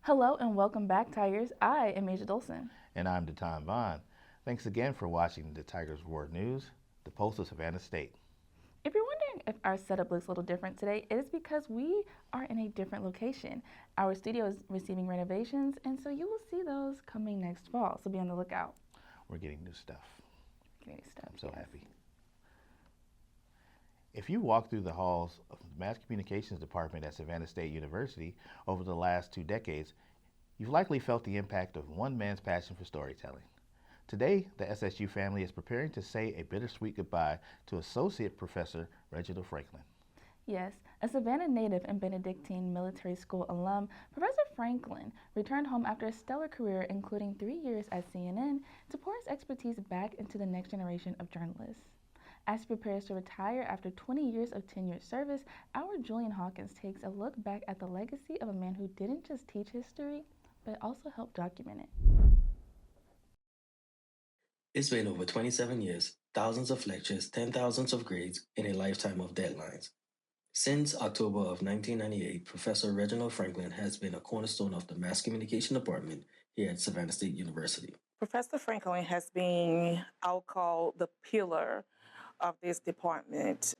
Hello and welcome back, Tigers. I am Asia Dolson. And I'm DeTon Vaughn. Thanks again for watching the Tigers World News, the Pulse of Savannah State. If you're wondering if our setup looks a little different today, it is because we are in a different location. Our studio is receiving renovations, and so you will see those coming next fall, so be on the lookout. We're getting new stuff. I'm so happy. If you walk through the halls of the Mass Communications Department at Savannah State University over the last 2 decades, you've likely felt the impact of one man's passion for storytelling. Today, the SSU family is preparing to say a bittersweet goodbye to Associate Professor Reginald Franklin. Yes, a Savannah native and Benedictine Military School alum, Professor Franklin returned home after a stellar career including 3 years at CNN to pour his expertise back into the next generation of journalists. As he prepares to retire after 20 years of tenured service, our Julian Hawkins takes a look back at the legacy of a man who didn't just teach history, but also helped document it. It's been over 27 years, thousands of lectures, 10,000s of grades, and a lifetime of deadlines. Since October of 1998, Professor Reginald Franklin has been a cornerstone of the Mass Communication Department here at Savannah State University. Professor Franklin has been, I'll call, the pillar of this department.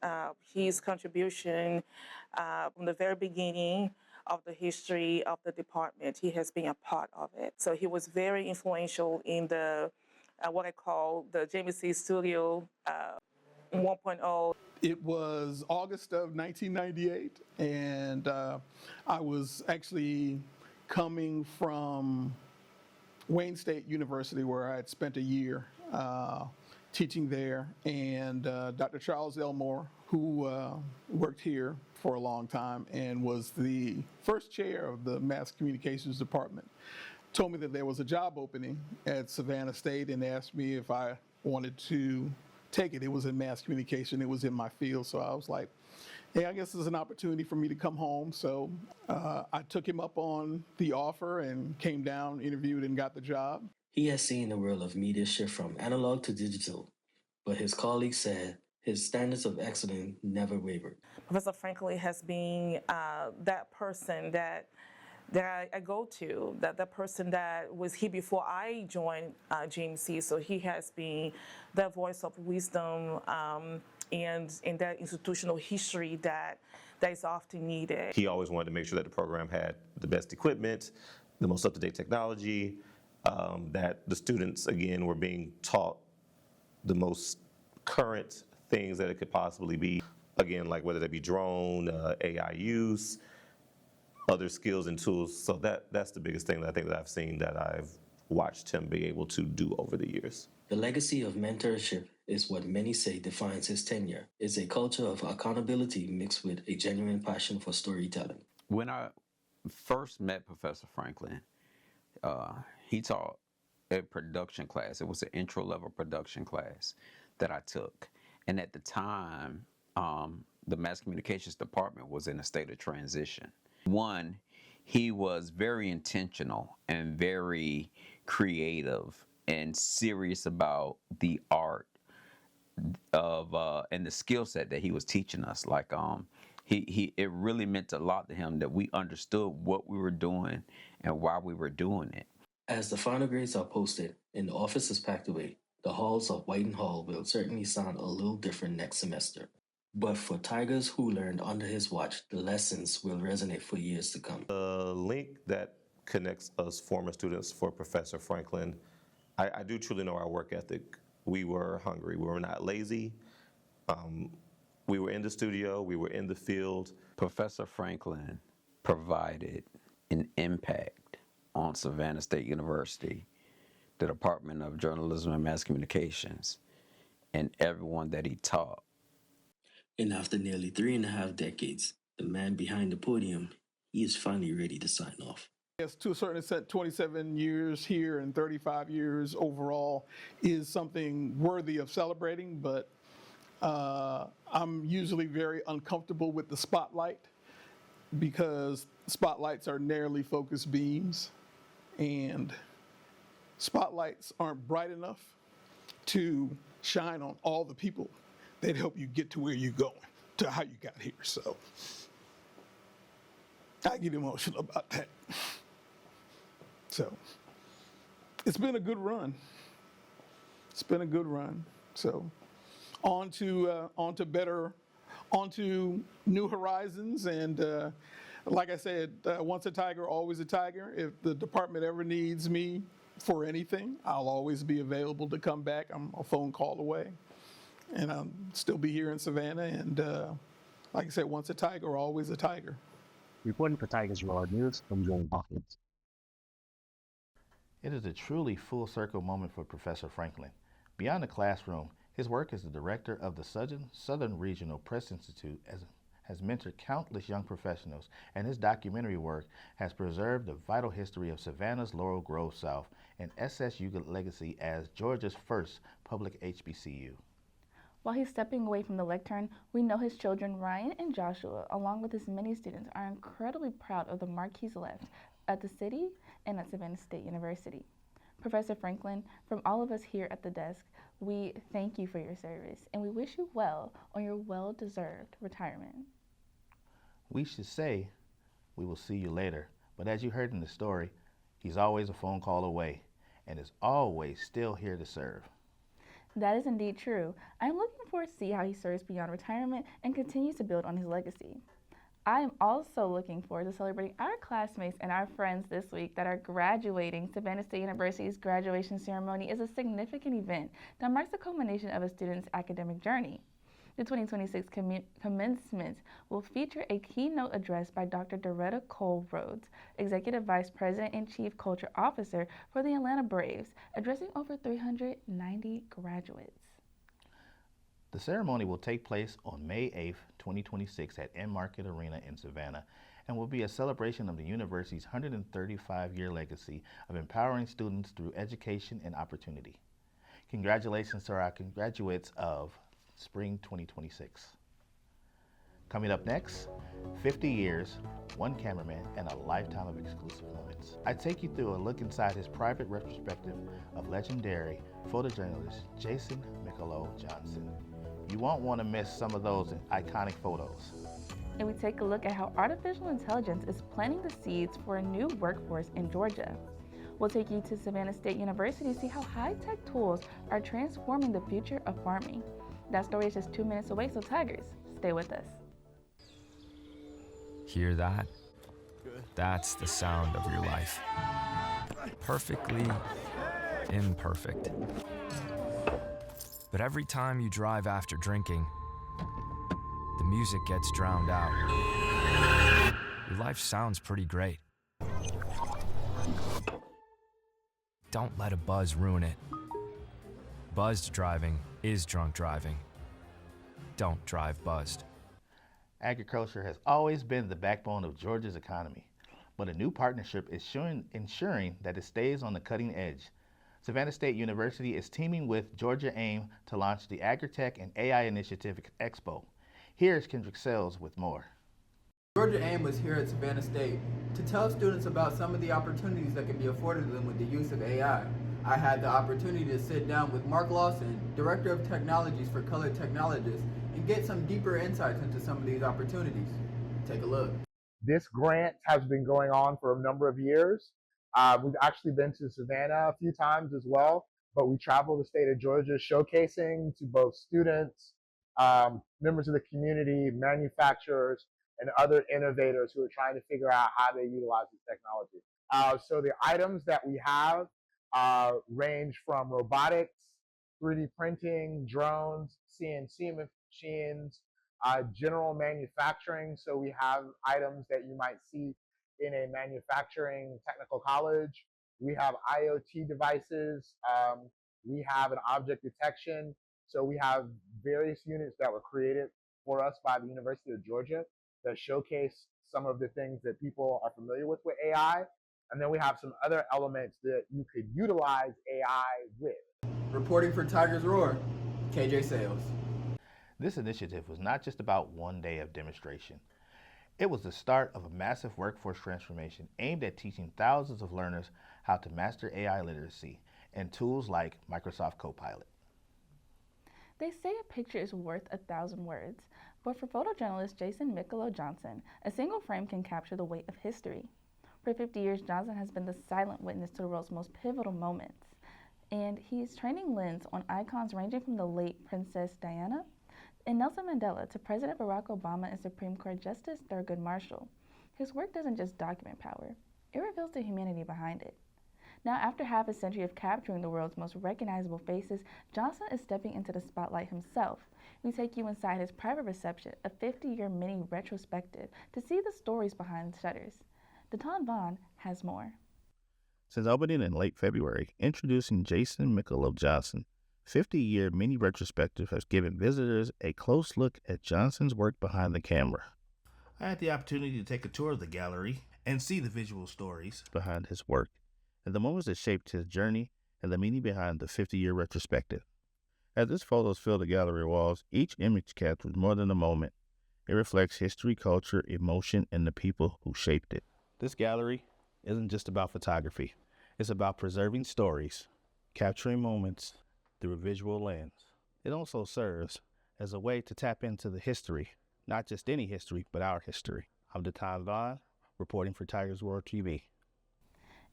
His contribution from the very beginning of the history of the department, he has been a part of it. So he was very influential in the what I call the Jamie C. Studio 1.0. It was August of 1998, and I was actually coming from Wayne State University, where I had spent a year teaching there, and Dr. Charles Elmore, who worked here for a long time and was the first chair of the Mass Communications Department, told me that there was a job opening at Savannah State and asked me if I wanted to take it. It was in mass communication. It was in my field. So I was like, hey, I guess this is an opportunity for me to come home. So I took him up on the offer and came down, interviewed, and got the job. He has seen the world of media shift from analog to digital, but his colleagues said his standards of excellence never wavered. Professor Franklin has been that person that I go to, that person that was here before I joined GMC. So he has been that voice of wisdom and that institutional history that is often needed. He always wanted to make sure that the program had the best equipment, the most up-to-date technology, that the students, again, were being taught the most current things that it could possibly be. Again, like whether that be drone, AI use, other skills and tools. So that's the biggest thing that I think that I've seen that I've watched him be able to do over the years. The legacy of mentorship is what many say defines his tenure. It's a culture of accountability mixed with a genuine passion for storytelling. When I first met Professor Franklin, he taught a production class. It was an intro-level production class that I took. And at the time, the Mass Communications Department was in a state of transition. One, he was very intentional and very creative and serious about the art of and the skill set that he was teaching us. Like it really meant a lot to him that we understood what we were doing and why we were doing it. As the final grades are posted and the office is packed away, the halls of Whiten Hall will certainly sound a little different next semester. But for Tigers who learned under his watch, the lessons will resonate for years to come. The link that connects us former students for Professor Franklin, I do truly know our work ethic. We were hungry. We were not lazy. We were in the studio. We were in the field. Professor Franklin provided an impact on Savannah State University, the Department of Journalism and Mass Communications, and everyone that he taught. And after nearly 3.5 decades, the man behind the podium, he is finally ready to sign off. Yes, to a certain extent, 27 years here and 35 years overall is something worthy of celebrating, but I'm usually very uncomfortable with the spotlight because spotlights are narrowly focused beams and spotlights aren't bright enough to shine on all the people that help you get to where you're going, to how you got here. So I get emotional about that. So it's been a good run. It's been a good run. So on to new horizons. And like I said, once a tiger, always a tiger. If the department ever needs me for anything, I'll always be available to come back. I'm a phone call away. And I'll still be here in Savannah. And like I said, once a tiger, always a tiger. Reporting for Tigers World News, I'm Joel Hawkins. It is a truly full circle moment for Professor Franklin. Beyond the classroom, his work as the director of the Southern Regional Press Institute has mentored countless young professionals, and his documentary work has preserved the vital history of Savannah's Laurel Grove South and SSU legacy as Georgia's first public HBCU. While he's stepping away from the lectern, we know his children, Ryan and Joshua, along with his many students, are incredibly proud of the mark he's left at the city and at Savannah State University. Professor Franklin, from all of us here at the desk, we thank you for your service and we wish you well on your well-deserved retirement. We should say we will see you later, but as you heard in the story, he's always a phone call away and is always still here to serve. That is indeed true. I'm looking forward to see how he serves beyond retirement and continues to build on his legacy. I am also looking forward to celebrating our classmates and our friends this week that are graduating. Savannah State University's graduation ceremony is a significant event that marks the culmination of a student's academic journey. The 2026 commencement will feature a keynote address by Dr. Doretta Cole Rhodes, Executive Vice President and Chief Culture Officer for the Atlanta Braves, addressing over 390 graduates. The ceremony will take place on May 8, 2026 at M Market Arena in Savannah and will be a celebration of the university's 135-year legacy of empowering students through education and opportunity. Congratulations to our graduates of Spring 2026. Coming up next, 50 years, one cameraman, and a lifetime of exclusive moments. I take you through a look inside his private retrospective of legendary photojournalist Jason Michelow Johnson. You won't want to miss some of those iconic photos. And we take a look at how artificial intelligence is planting the seeds for a new workforce in Georgia. We'll take you to Savannah State University to see how high-tech tools are transforming the future of farming. That story is just 2 minutes away, so Tigers, stay with us. Hear that? That's the sound of your life. Perfectly imperfect. But every time you drive after drinking, the music gets drowned out. Your life sounds pretty great. Don't let a buzz ruin it. Buzzed driving is drunk driving. Don't drive buzzed. Agriculture has always been the backbone of Georgia's economy, but a new partnership is ensuring that it stays on the cutting edge. Savannah State University is teaming with Georgia AIM to launch the Agritech and AI Initiative Expo. Here's Kendrick Sells with more. Georgia AIM was here at Savannah State to tell students about some of the opportunities that can be afforded to them with the use of AI. I had the opportunity to sit down with Mark Lawson, Director of Technologies for Colored Technologists, and get some deeper insights into some of these opportunities. Take a look. This grant has been going on for a number of years. We've actually been to Savannah a few times as well, but we travel the state of Georgia showcasing to both students, members of the community, manufacturers, and other innovators who are trying to figure out how they utilize this technology. So the items that we have range from robotics, 3D printing, drones, CNC machines, general manufacturing. So we have items that you might see in a manufacturing technical college. We have IoT devices. We have an object detection. So we have various units that were created for us by the University of Georgia that showcase some of the things that people are familiar with AI, And then we have some other elements that you could utilize AI with. Reporting for Tigers Roar, KJ Sales. This initiative was not just about one day of demonstration. It was the start of a massive workforce transformation aimed at teaching thousands of learners how to master AI literacy and tools like Microsoft Copilot. They say a picture is worth 1,000 words, but for photojournalist Jason Micolo Johnson, a single frame can capture the weight of history. For 50 years, Johnson has been the silent witness to the world's most pivotal moments, and he's training lens on icons ranging from the late Princess Diana and Nelson Mandela to President Barack Obama and Supreme Court Justice Thurgood Marshall. His work doesn't just document power, it reveals the humanity behind it. Now, after half a century of capturing the world's most recognizable faces, Johnson is stepping into the spotlight himself. We take you inside his private reception, a 50-year mini retrospective, to see the stories behind the shutters. Deton Vaughn has more. Since opening in late February, introducing Jason Micolo Johnson, 50-year mini retrospective has given visitors a close look at Johnson's work behind the camera. I had the opportunity to take a tour of the gallery and see the visual stories behind his work and the moments that shaped his journey and the meaning behind the 50-year retrospective. As these photos fill the gallery walls, each image captures more than a moment. It reflects history, culture, emotion, and the people who shaped it. This gallery isn't just about photography. It's about preserving stories, capturing moments through a visual lens. It also serves as a way to tap into the history, not just any history, but our history. I'm Deton Vaughn, reporting for Tigers Roar TV.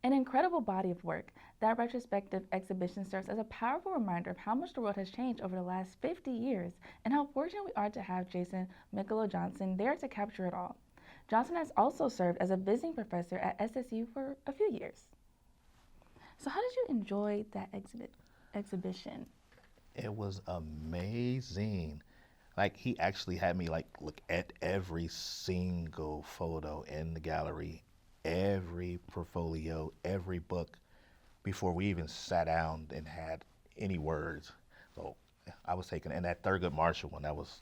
An incredible body of work, that retrospective exhibition serves as a powerful reminder of how much the world has changed over the last 50 years and how fortunate we are to have Jason Micolo Johnson there to capture it all. Johnson has also served as a visiting professor at SSU for a few years. So how did you enjoy that exhibition? It was amazing. Like, he actually had me look at every single photo in the gallery, every portfolio, every book before we even sat down and had any words. So I was taking, and that Thurgood Marshall one, that was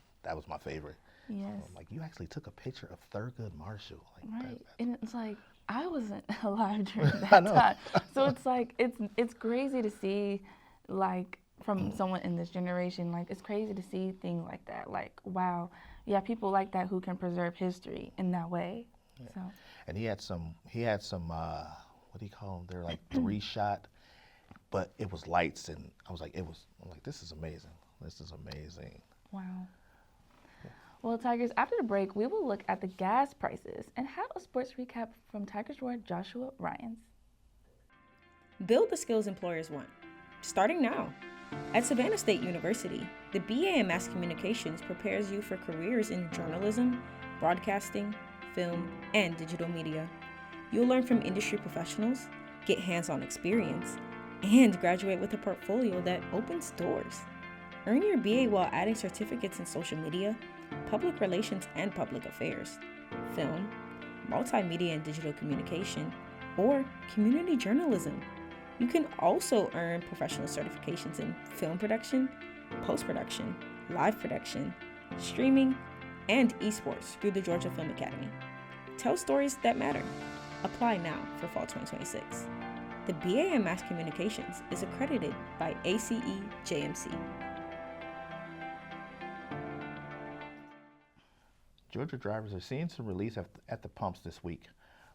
my favorite. Yes. So I'm like, you actually took a picture of Thurgood Marshall. Like, right. And it's like, I wasn't alive during that time. So it's like, it's crazy to see, like, from someone in this generation, like, it's crazy to see things like that. Like, wow, yeah, people like that who can preserve history in that way. Yeah. So. And he had some, what do you call them? They're like 3-shot, but it was lights, and I'm like, this is amazing. This is amazing. Wow. Yeah. Well, Tigers, after the break, we will look at the gas prices and have a sports recap from Tigers Roar Joshua Ryans. Build the skills employers want. Starting now. At Savannah State University, the BA in Mass Communications prepares you for careers in journalism, broadcasting, film, and digital media. You'll learn from industry professionals, get hands-on experience, and graduate with a portfolio that opens doors. Earn your BA while adding certificates in social media, public relations and public affairs, film, multimedia and digital communication, or community journalism. You can also earn professional certifications in film production, post-production, live production, streaming, and esports through the Georgia Film Academy. Tell stories that matter. Apply now for fall 2026. The BA in Mass Communications is accredited by ACE-JMC. Georgia drivers are seeing some relief at the pumps this week,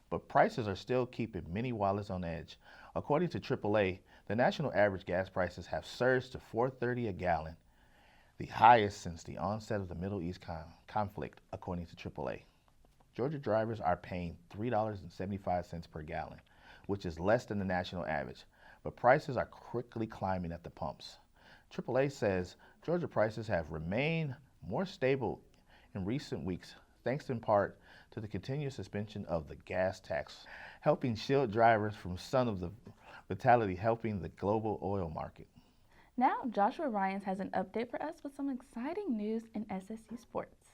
but prices are still keeping many wallets on edge. According to AAA, the national average gas prices have surged to $4.30 a gallon, the highest since the onset of the Middle East conflict, according to AAA. Georgia drivers are paying $3.75 per gallon, which is less than the national average, but prices are quickly climbing at the pumps. AAA says Georgia prices have remained more stable in recent weeks, thanks in part to the continued suspension of the gas tax, helping shield drivers from some of the volatility helping the global oil market. Now, Joshua Ryans has an update for us with some exciting news in SSU sports.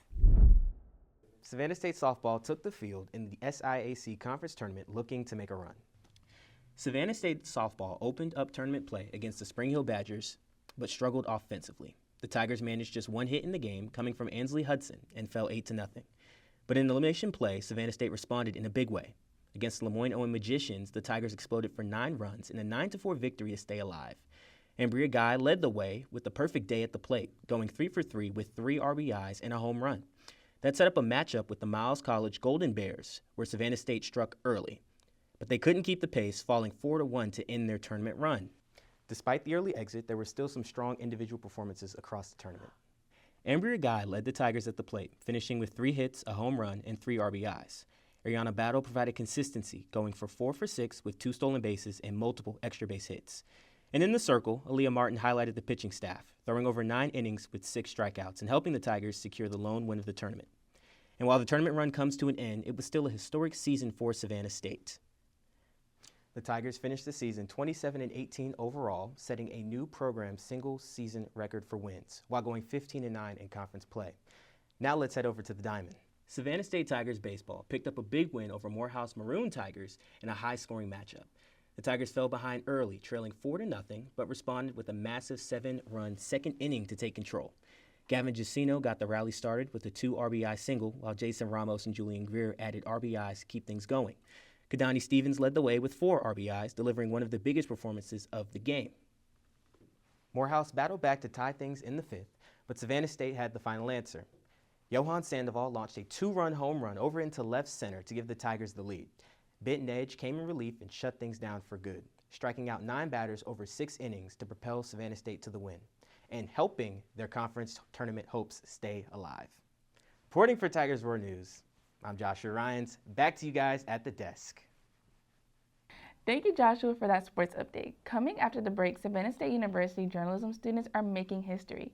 Savannah State softball took the field in the SIAC conference tournament looking to make a run. Savannah State softball opened up tournament play against the Spring Hill Badgers, but struggled offensively. The Tigers managed just one hit in the game, coming from Ansley Hudson, and fell 8-0. But in elimination play, Savannah State responded in a big way. Against Lemoyne-Owen Magicians, the Tigers exploded for 9 runs in a 9-4 victory to stay alive. Ambria Guy led the way with a perfect day at the plate, going 3 for 3 with 3 RBIs and a home run. That set up a matchup with the Miles College Golden Bears, where Savannah State struck early. But they couldn't keep the pace, falling 4-1 to end their tournament run. Despite the early exit, there were still some strong individual performances across the tournament. Ambria Guy led the Tigers at the plate, finishing with 3 hits, a home run, and 3 RBIs. Ariana Battle provided consistency, going for 4 for 6 with 2 stolen bases and multiple extra base hits. And in the circle, Aaliyah Martin highlighted the pitching staff, throwing over 9 innings with 6 strikeouts and helping the Tigers secure the lone win of the tournament. And while the tournament run comes to an end, it was still a historic season for Savannah State. The Tigers finished the season 27-18 overall, setting a new program single-season record for wins, while going 15-9 in conference play. Now let's head over to the Diamond. Savannah State Tigers baseball picked up a big win over Morehouse Maroon Tigers in a high-scoring matchup. The Tigers fell behind early, trailing 4-0, but responded with a massive 7-run second inning to take control. Gavin Giacino got the rally started with a 2 RBI single, while Jason Ramos and Julian Greer added RBIs to keep things going. Kadani Stevens led the way with 4 RBIs, delivering one of the biggest performances of the game. Morehouse battled back to tie things in the 5th, but Savannah State had the final answer. Johan Sandoval launched a 2-run home run over into left center to give the Tigers the lead. Benton Edge came in relief and shut things down for good, striking out 9 batters over 6 innings to propel Savannah State to the win, and helping their conference tournament hopes stay alive. Reporting for Tigers Roar News, I'm Joshua Ryans. Back to you guys at the desk. Thank you, Joshua, for that sports update. Coming after the break, Savannah State University journalism students are making history.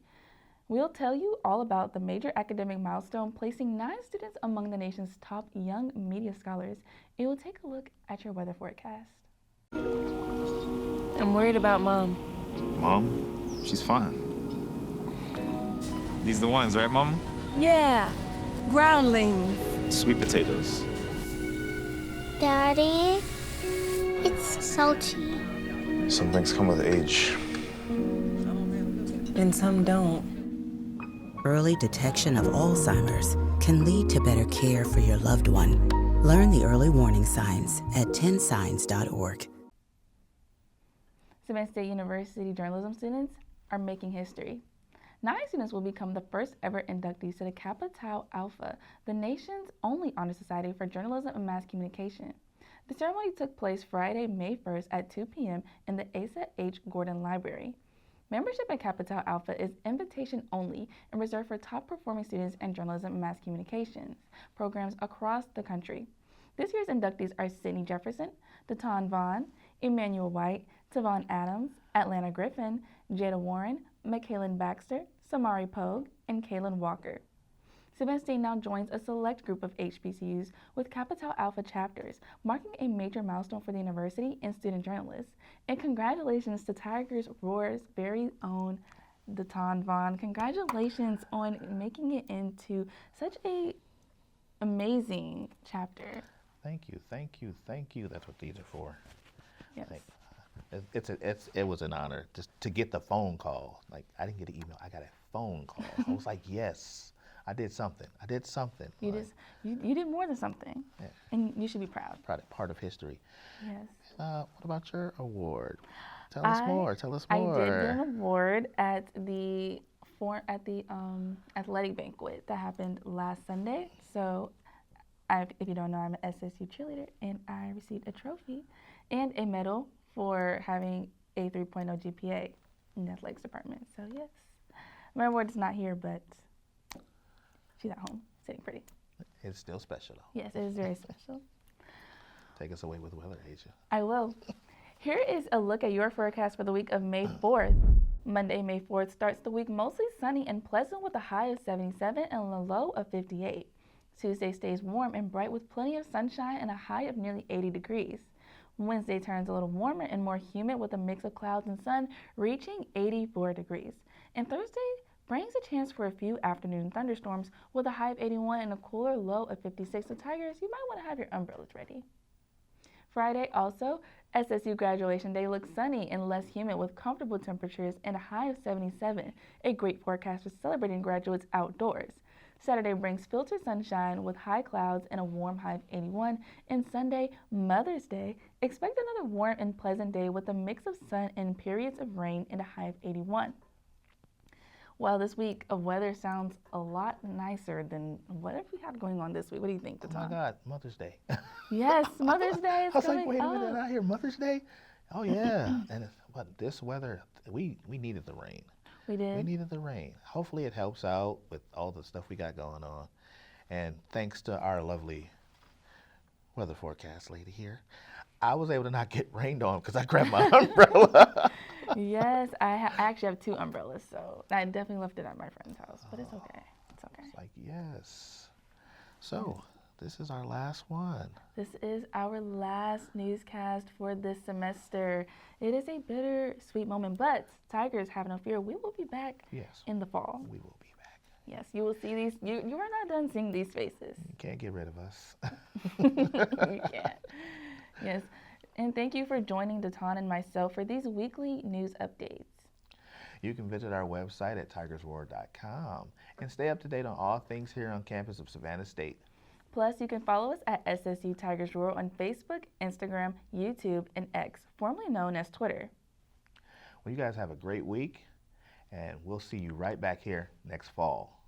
We'll tell you all about the major academic milestone placing 9 students among the nation's top young media scholars. And we'll take a look at your weather forecast. I'm worried about Mom. Mom? She's fine. These the ones, right, Mom? Yeah, groundlings. Sweet potatoes. Daddy, it's salty. Some things come with age. And some don't. Early detection of Alzheimer's can lead to better care for your loved one. Learn the early warning signs at 10signs.org. Savannah State University journalism students are making history. 9 students will become the first ever inductees to the Kappa Tau Alpha, the nation's only honor society for journalism and mass communication. The ceremony took place Friday, May 1st at 2 p.m. in the Asa H. Gordon Library. Membership at Kappa Tau Alpha is invitation only and reserved for top performing students in journalism and mass communications programs across the country. This year's inductees are Sydney Jefferson, Deton Vaughn, Emmanuel White, Tavon Adams, Atlanta Griffin, Jada Warren, McKaylin Baxter, Samari Pogue, and Kaylin Walker. Savannah State now joins a select group of HBCUs with Kappa Tau Alpha chapters, marking a major milestone for the university and student journalists. And congratulations to Tigers Roar's very own Deton Vaughn. Congratulations on making it into such a amazing chapter. Thank you, thank you, thank you. That's what these are for. Yes. It was an honor just to get the phone call. Like, I didn't get an email, I got a phone call. I was like, yes, I did something. You did more than something. Yeah. And you should be proud. Part of history. Yes. What about your award? Tell us more. I did get an award at the athletic banquet that happened last Sunday. So, if you don't know, I'm an SSU cheerleader, and I received a trophy and a medal for having a 3.0 GPA in the athletics department. So yes, my award is not here, but she's at home, sitting pretty. It's still special, though. Yes, it is very special. Take us away with the weather, Asia. I will. Here is a look at your forecast for the week of May 4th. Monday, May 4th starts the week mostly sunny and pleasant with a high of 77 and a low of 58. Tuesday stays warm and bright with plenty of sunshine and a high of nearly 80 degrees. Wednesday turns a little warmer and more humid with a mix of clouds and sun reaching 84 degrees. And Thursday brings a chance for a few afternoon thunderstorms with a high of 81 and a cooler low of 56. So Tigers, you might want to have your umbrellas ready. Friday also, SSU graduation day looks sunny and less humid with comfortable temperatures and a high of 77. A great forecast for celebrating graduates outdoors. Saturday brings filtered sunshine with high clouds and a warm high of 81. And Sunday, Mother's Day, expect another warm and pleasant day with a mix of sun and periods of rain and a high of 81. Well, this week of weather sounds a lot nicer than what have we had going on this week? What do you think, Oh Tatan? my God, Mother's Day. Yes, Mother's Day is I was coming like, wait a minute, up. did I hear Mother's Day? Oh yeah, and this weather, we needed the rain. We did. We needed the rain. Hopefully it helps out with all the stuff we got going on. And thanks to our lovely weather forecast lady here, I was able to not get rained on because I grabbed my umbrella. Yes, I actually have 2 umbrellas, so I definitely left it at my friend's house, but it's okay. It's okay. It's like, yes. So, this is our last one. This is our last newscast for this semester. It is a bittersweet moment, but Tigers, have no fear. We will be back in the fall. We will be back. Yes, you will see these. You are not done seeing these faces. You can't get rid of us. You can't. Yes. And thank you for joining Datan and myself for these weekly news updates. You can visit our website at tigersroar.com and stay up to date on all things here on campus of Savannah State. Plus, you can follow us at SSU Tigers Roar on Facebook, Instagram, YouTube, and X, formerly known as Twitter. Well, you guys have a great week, and we'll see you right back here next fall.